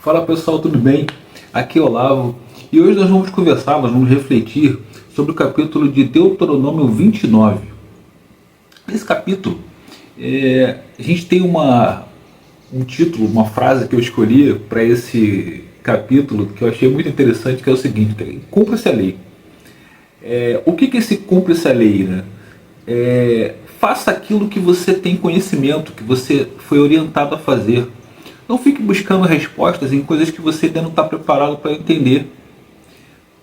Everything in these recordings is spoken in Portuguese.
Fala pessoal, tudo bem? Aqui é Olavo e hoje nós vamos conversar, nós vamos refletir sobre o capítulo de Deuteronômio 29. Nesse capítulo, a gente tem um título, uma frase que eu escolhi para esse capítulo que eu achei muito interessante, que é o seguinte: cumpra-se a lei. O que é esse cumpra-se a lei, né? Faça aquilo que você tem conhecimento, que você foi orientado a fazer. Não fique buscando respostas em coisas que você ainda não está preparado para entender.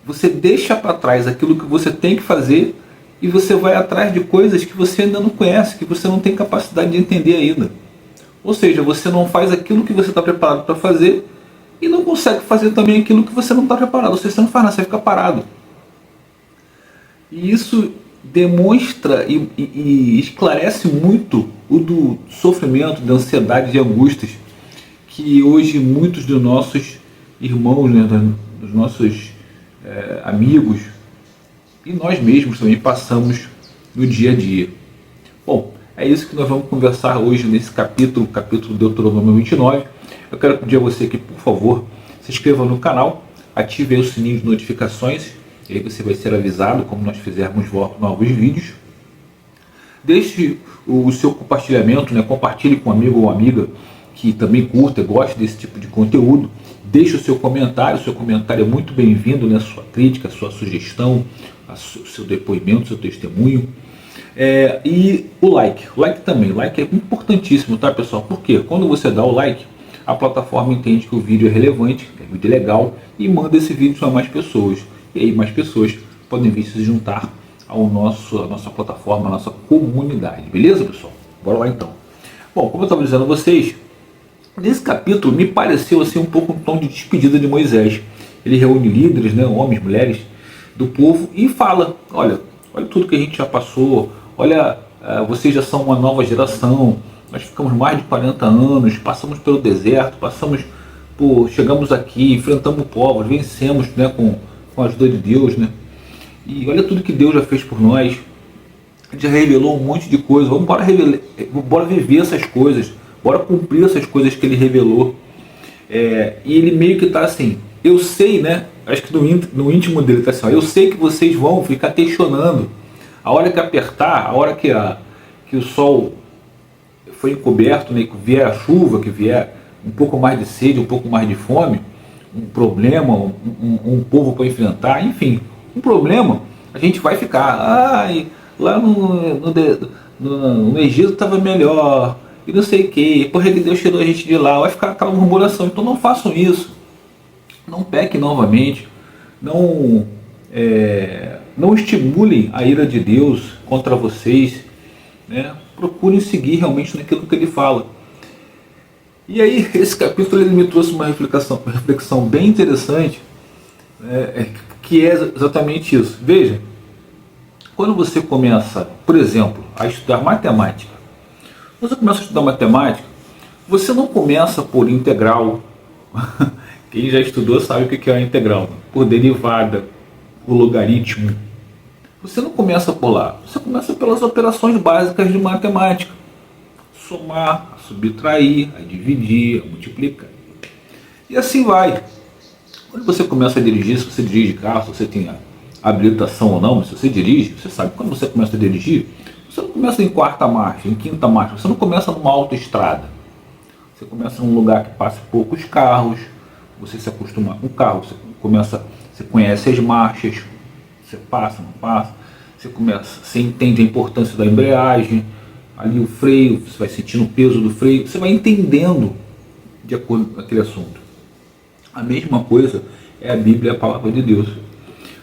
Você deixa para trás aquilo que você tem que fazer e você vai atrás de coisas que você ainda não conhece, que você não tem capacidade de entender ainda. Ou seja, você não faz aquilo que você está preparado para fazer e não consegue fazer também aquilo que você não está preparado. Ou seja, você não faz nada, você fica parado. E isso demonstra e esclarece muito o do sofrimento, da ansiedade, de angústias que hoje muitos dos nossos irmãos, né, dos nossos amigos e nós mesmos também passamos no dia a dia. Bom, é isso que nós vamos conversar hoje nesse capítulo Deuteronômio 29. Eu quero pedir a você que, por favor, se inscreva no canal, ative aí o sininho de notificações, e aí você vai ser avisado como nós fizermos novos vídeos. Deixe o seu compartilhamento, né? Compartilhe com um amigo ou amiga que também curta e gosta desse tipo de conteúdo. Deixe o seu comentário é muito bem-vindo, né? Sua crítica, sua sugestão, o seu depoimento, o seu testemunho. E o like também, o like é importantíssimo, tá pessoal? Porque quando você dá o like, a plataforma entende que o vídeo é relevante, que o vídeo é legal e manda esse vídeo para mais pessoas. E aí mais pessoas podem vir se juntar à nossa plataforma, à nossa comunidade. Beleza, pessoal? Bora lá então. Bom, como eu estava dizendo a vocês, nesse capítulo me pareceu assim um pouco um tom de despedida de Moisés. Ele reúne líderes, né, homens, mulheres do povo e fala: olha tudo que a gente já passou, olha, vocês já são uma nova geração, nós ficamos mais de 40 anos, passamos pelo deserto, chegamos aqui, enfrentamos povos, vencemos, né, com a ajuda de Deus, né? E olha tudo que Deus já fez por nós. A gente já revelou um monte de coisa, bora viver essas coisas, bora cumprir essas coisas que ele revelou. E ele meio que está assim, eu sei, né? Acho que no íntimo dele está assim, ó, eu sei que vocês vão ficar questionando. A hora que apertar, a hora que o sol foi encoberto, né, que vier a chuva, que vier um pouco mais de sede, um pouco mais de fome, um problema, um povo para enfrentar, enfim, um problema, a gente vai ficar, lá no Egito estava melhor, e não sei o que, por que Deus tirou a gente de lá, vai ficar aquela murmuração. Então não façam isso, não pequem novamente, não estimulem a ira de Deus contra vocês, né? Procurem seguir realmente naquilo que ele fala. E aí esse capítulo ele me trouxe uma reflexão bem interessante, que é exatamente isso. Veja, quando você começa, por exemplo, a estudar matemática, você não começa por integral. Quem já estudou sabe o que é a integral. Por derivada, por logaritmo. Você não começa por lá. Você começa pelas operações básicas de matemática. Somar, a subtrair, a dividir, a multiplicar. E assim vai. Quando você começa a dirigir, se você dirige carro, se você tem habilitação ou não, mas se você dirige, você sabe que quando você começa a dirigir, você não começa em quarta marcha, em quinta marcha, você não começa numa autoestrada. Você começa num lugar que passa poucos carros, você se acostuma com o carro, você conhece as marchas, você passa, não passa, você entende a importância da embreagem, ali o freio, você vai sentindo o peso do freio, você vai entendendo de acordo com aquele assunto. A mesma coisa é a Bíblia, a palavra de Deus.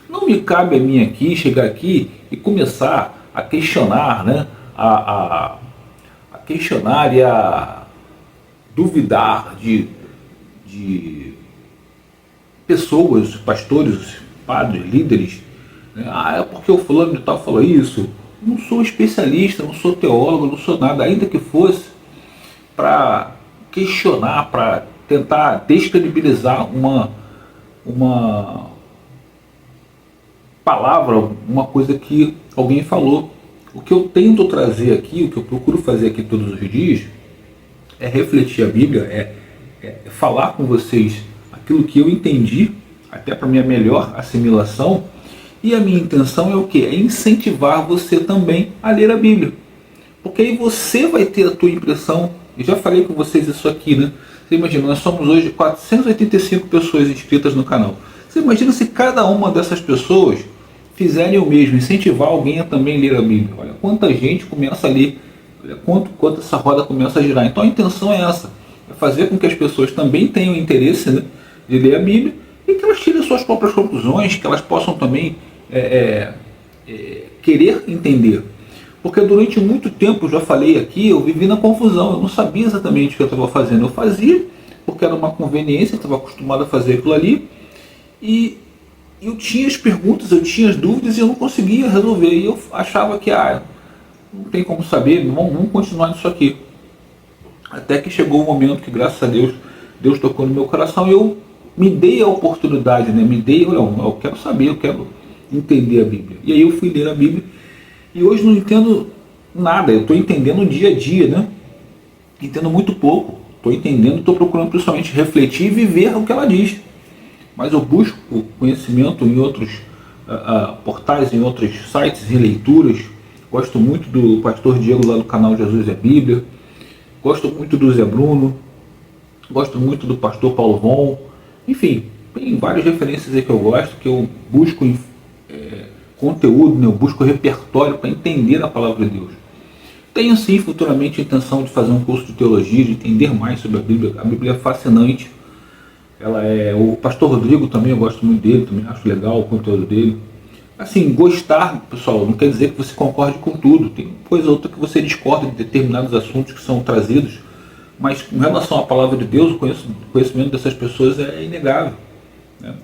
Não me cabe a mim aqui, chegar aqui e começar a questionar, né? A questionar e a duvidar de pessoas, pastores, padres, líderes, né? É porque o fulano de tal falou isso. Não sou especialista, não sou teólogo, não sou nada, ainda que fosse para questionar, para tentar descredibilizar uma palavra, uma coisa que alguém falou. O que eu tento trazer aqui, o que eu procuro fazer aqui todos os dias, é refletir a Bíblia, falar com vocês aquilo que eu entendi, até para minha melhor assimilação. E a minha intenção é o quê? É incentivar você também a ler a Bíblia. Porque aí você vai ter a tua impressão. Eu já falei com vocês isso aqui, né? Você imagina, nós somos hoje 485 pessoas inscritas no canal. Você imagina se cada uma dessas pessoas fizerem o mesmo, incentivar alguém a também ler a Bíblia. Olha quanta gente começa a ler, olha quanto essa roda começa a girar. Então a intenção é essa, é fazer com que as pessoas também tenham interesse, né, de ler a Bíblia e que elas tirem suas próprias conclusões, que elas possam também querer entender. Porque durante muito tempo, já falei aqui, eu vivi na confusão, eu não sabia exatamente o que eu estava fazendo. Eu fazia porque era uma conveniência, eu estava acostumado a fazer aquilo ali, e eu tinha as perguntas, eu tinha as dúvidas e eu não conseguia resolver. E eu achava que não tem como saber, vamos continuar nisso aqui. Até que chegou um momento que, graças a Deus, Deus tocou no meu coração e eu me dei a oportunidade, né? Eu quero saber, eu quero entender a Bíblia. E aí eu fui ler a Bíblia e hoje não entendo nada, eu estou entendendo dia a dia, né? Entendo muito pouco, estou entendendo, estou procurando principalmente refletir e viver o que ela diz. Mas eu busco conhecimento em outros portais, em outros sites e leituras. Gosto muito do pastor Diego lá do canal Jesus é Bíblia. Gosto muito do Zé Bruno. Gosto muito do pastor Paulo Von. Enfim, tem várias referências aí que eu gosto, que eu busco conteúdo, né? Eu busco repertório para entender a palavra de Deus. Tenho sim futuramente a intenção de fazer um curso de teologia, de entender mais sobre a Bíblia. A Bíblia é fascinante. O pastor Rodrigo também, eu gosto muito dele, também acho legal o conteúdo dele. Assim, gostar, pessoal, não quer dizer que você concorde com tudo. Tem coisa ou outra que você discorda de determinados assuntos que são trazidos, mas com relação à palavra de Deus, o conhecimento dessas pessoas é inegável, né?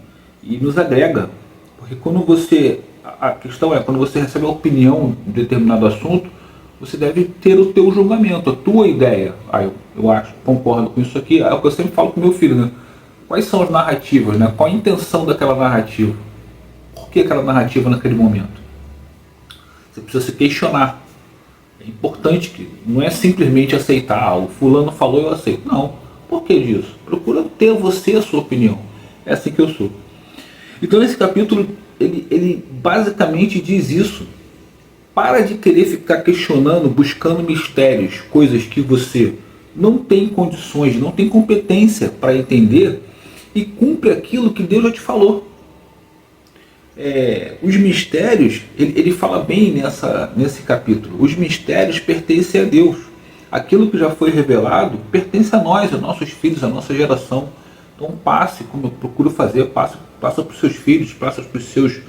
E nos agrega, porque a questão é, quando você recebe a opinião de determinado assunto, você deve ter o teu julgamento, a tua ideia. Eu acho, concordo com isso aqui, é o que eu sempre falo com meu filho, né? Quais são as narrativas, né? Qual a intenção daquela narrativa? Por que aquela narrativa naquele momento? Você precisa se questionar. É importante que não é simplesmente aceitar, o fulano falou, eu aceito. Não. Por que disso? Procura ter você a sua opinião. É assim que eu sou. Então esse capítulo, ele basicamente diz isso. Para de querer ficar questionando, buscando mistérios, coisas que você não tem condições, não tem competência para entender, e cumpre aquilo que Deus já te falou. Os mistérios, ele fala bem nesse capítulo, os mistérios pertencem a Deus. Aquilo que já foi revelado pertence a nós, aos nossos filhos, à nossa geração. Então passe, como eu procuro fazer, passa para os seus filhos, passa para os seus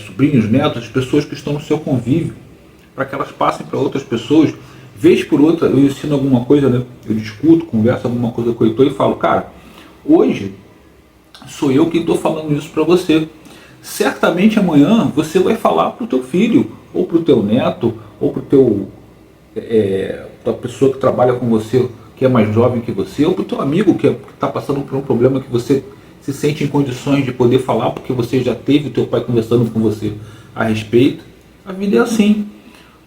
sobrinhos, netos, as pessoas que estão no seu convívio, para que elas passem para outras pessoas. Vez por outra eu ensino alguma coisa, né? Eu discuto, converso alguma coisa com o Heitor e falo, cara, hoje sou eu quem estou falando isso para você. Certamente amanhã você vai falar para o teu filho, ou para o teu neto, ou para a pessoa que trabalha com você, que é mais jovem que você, ou para o teu amigo que está passando por um problema que você se sente em condições de poder falar, porque você já teve o teu pai conversando com você a respeito. A vida é assim.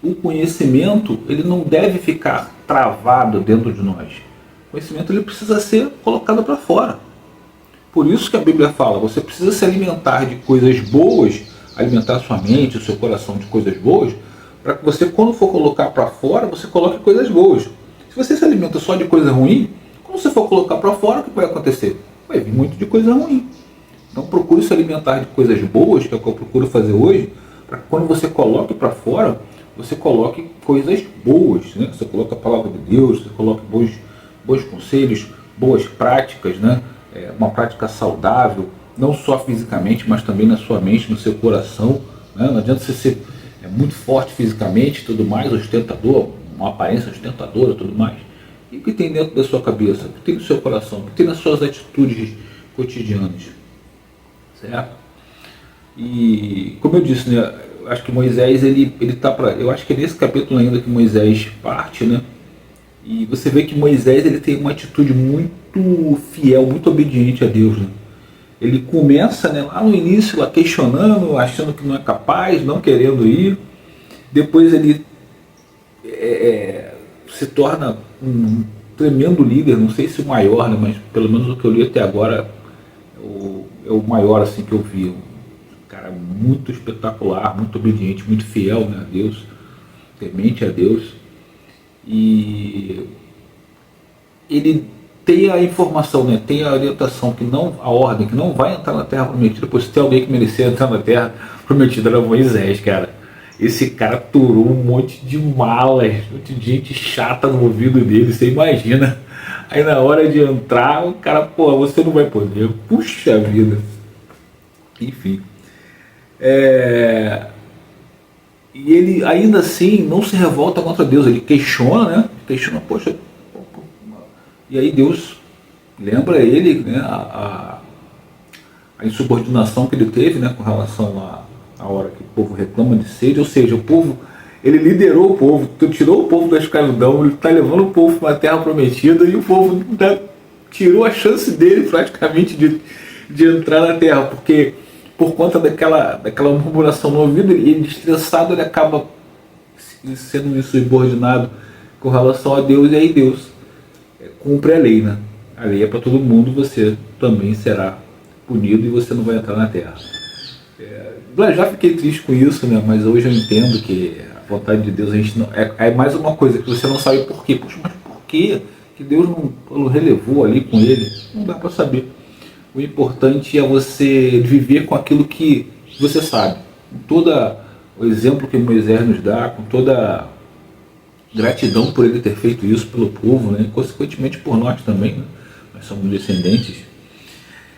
O conhecimento, ele não deve ficar travado dentro de nós. O conhecimento, ele precisa ser colocado para fora. Por isso que a Bíblia fala, você precisa se alimentar de coisas boas, alimentar sua mente, o seu coração de coisas boas, para que você, quando for colocar para fora, você coloque coisas boas. Se você se alimenta só de coisa ruim, quando você for colocar para fora, o que vai acontecer? Vai vir muito de coisa ruim. Então procure se alimentar de coisas boas, que é o que eu procuro fazer hoje, para que quando você coloque para fora, você coloque coisas boas, né? Você coloca a palavra de Deus, você coloca bons conselhos, boas práticas, né? Uma prática saudável, não só fisicamente, mas também na sua mente, no seu coração, né? Não adianta você ser muito forte fisicamente, tudo mais, ostentador, uma aparência ostentadora, tudo mais. E o que tem dentro da sua cabeça, o que tem no seu coração, o que tem nas suas atitudes cotidianas, certo? E como eu disse, né? Acho que Moisés, eu acho que é nesse capítulo ainda que Moisés parte, né? E você vê que Moisés, ele tem uma atitude muito fiel, muito obediente a Deus, né? Ele começa, né, lá no início, lá questionando, achando que não é capaz, não querendo ir. Depois ele se torna tremendo líder, não sei se o maior, né, mas pelo menos o que eu li até agora é o maior assim que eu vi. Um cara muito espetacular, muito obediente, muito fiel, né, a Deus, temente a Deus. E ele tem a informação, né, tem a orientação, que não, a ordem, que não vai entrar na terra prometida, pois se tem alguém que merecia entrar na terra prometida era Moisés, cara. Esse cara aturou um monte de malas, um monte de gente chata no ouvido dele, você imagina. Aí na hora de entrar, o cara, pô, você não vai poder. Puxa vida. Enfim. E ele ainda assim não se revolta contra Deus, ele questiona, né? Questiona, poxa. E aí Deus lembra ele, né, a insubordinação que ele teve, né, com relação à hora que o povo reclama de sede, ou seja, o povo, ele liderou o povo, tirou o povo da escravidão, ele está levando o povo para uma terra prometida e o povo tirou a chance dele praticamente de entrar na terra, porque por conta daquela murmuração no ouvido, ele estressado, ele acaba sendo insubordinado com relação a Deus, e aí Deus cumpre a lei, né? A lei é para todo mundo, você também será punido e você não vai entrar na terra. Já fiquei triste com isso, né? Mas hoje eu entendo que a vontade de Deus, a gente não, é mais uma coisa que você não sabe por quê. Poxa, mas por quê que Deus não relevou ali com ele? Não dá para saber. O importante é você viver com aquilo que você sabe. Com todo o exemplo que Moisés nos dá, com toda gratidão por ele ter feito isso pelo povo, né? E consequentemente por nós também, né? Nós somos descendentes.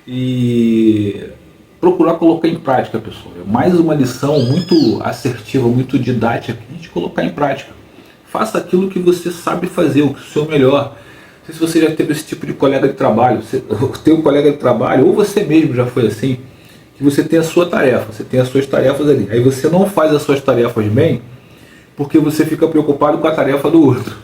E procurar colocar em prática, pessoal. É mais uma lição muito assertiva, muito didática, que a gente colocar em prática. Faça aquilo que você sabe fazer, o seu melhor. Não sei se você já teve esse tipo de colega de trabalho, o teu colega de trabalho, ou você mesmo já foi assim, que você tem a sua tarefa, você tem as suas tarefas ali. Aí você não faz as suas tarefas bem, porque você fica preocupado com a tarefa do outro.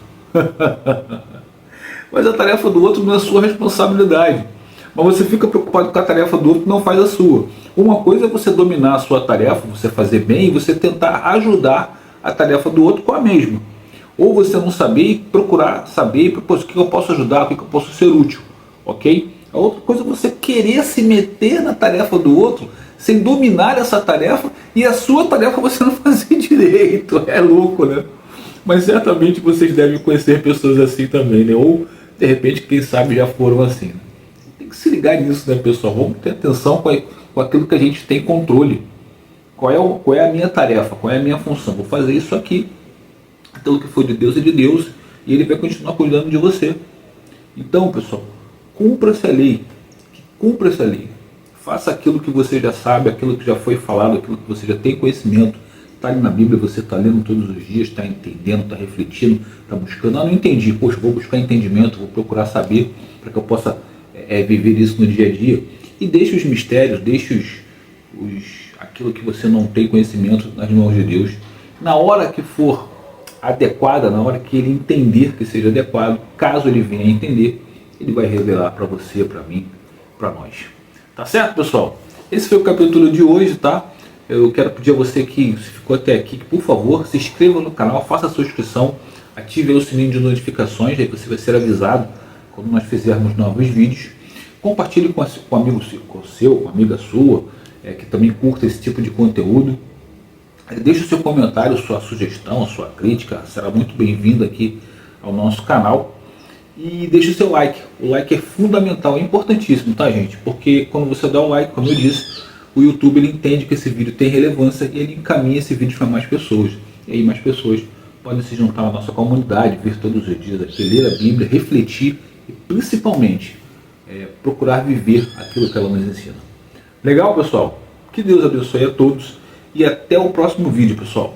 Mas a tarefa do outro não é sua responsabilidade. Mas você fica preocupado com a tarefa do outro e não faz a sua. Uma coisa é você dominar a sua tarefa, você fazer bem e você tentar ajudar a tarefa do outro com a mesma. Ou você não saber e procurar saber o que eu posso ajudar, o que eu posso ser útil. Ok? A outra coisa é você querer se meter na tarefa do outro sem dominar essa tarefa e a sua tarefa você não fazer direito. É louco, né? Mas certamente vocês devem conhecer pessoas assim também, né? Ou de repente, quem sabe já foram assim, né? Tem que se ligar nisso, né, pessoal? Vamos ter atenção com aquilo que a gente tem controle. Qual é a minha tarefa? Qual é a minha função? Vou fazer isso aqui. Aquilo que for de Deus é de Deus e Ele vai continuar cuidando de você. Então, pessoal, cumpra essa lei. Cumpra essa lei. Faça aquilo que você já sabe, aquilo que já foi falado, aquilo que você já tem conhecimento. Está ali na Bíblia, você está lendo todos os dias, está entendendo, está refletindo, está buscando. Ah, não entendi. Poxa, vou buscar entendimento, vou procurar saber para que eu possa viver isso no dia a dia. E deixe os mistérios, deixe aquilo que você não tem conhecimento nas mãos de Deus. Na hora que for adequada, na hora que ele entender que seja adequado, caso ele venha a entender, ele vai revelar para você, para mim, para nós. Tá certo, pessoal? Esse foi o capítulo de hoje, tá? Eu quero pedir a você que, se ficou até aqui, que por favor, se inscreva no canal, faça a sua inscrição, ative aí o sininho de notificações, aí você vai ser avisado quando nós fizermos novos vídeos. Compartilhe com um amigo seu, uma amiga sua, que também curta esse tipo de conteúdo. Deixe o seu comentário, sua sugestão, sua crítica, será muito bem-vinda aqui ao nosso canal. E deixe o seu like. O like é fundamental, é importantíssimo, tá, gente? Porque quando você dá o like, como eu disse, o YouTube ele entende que esse vídeo tem relevância e ele encaminha esse vídeo para mais pessoas. E aí mais pessoas podem se juntar na nossa comunidade, vir todos os dias aqui, ler a Bíblia, refletir e principalmente procurar viver aquilo que ela nos ensina. Legal, pessoal? Que Deus abençoe a todos e até o próximo vídeo, pessoal.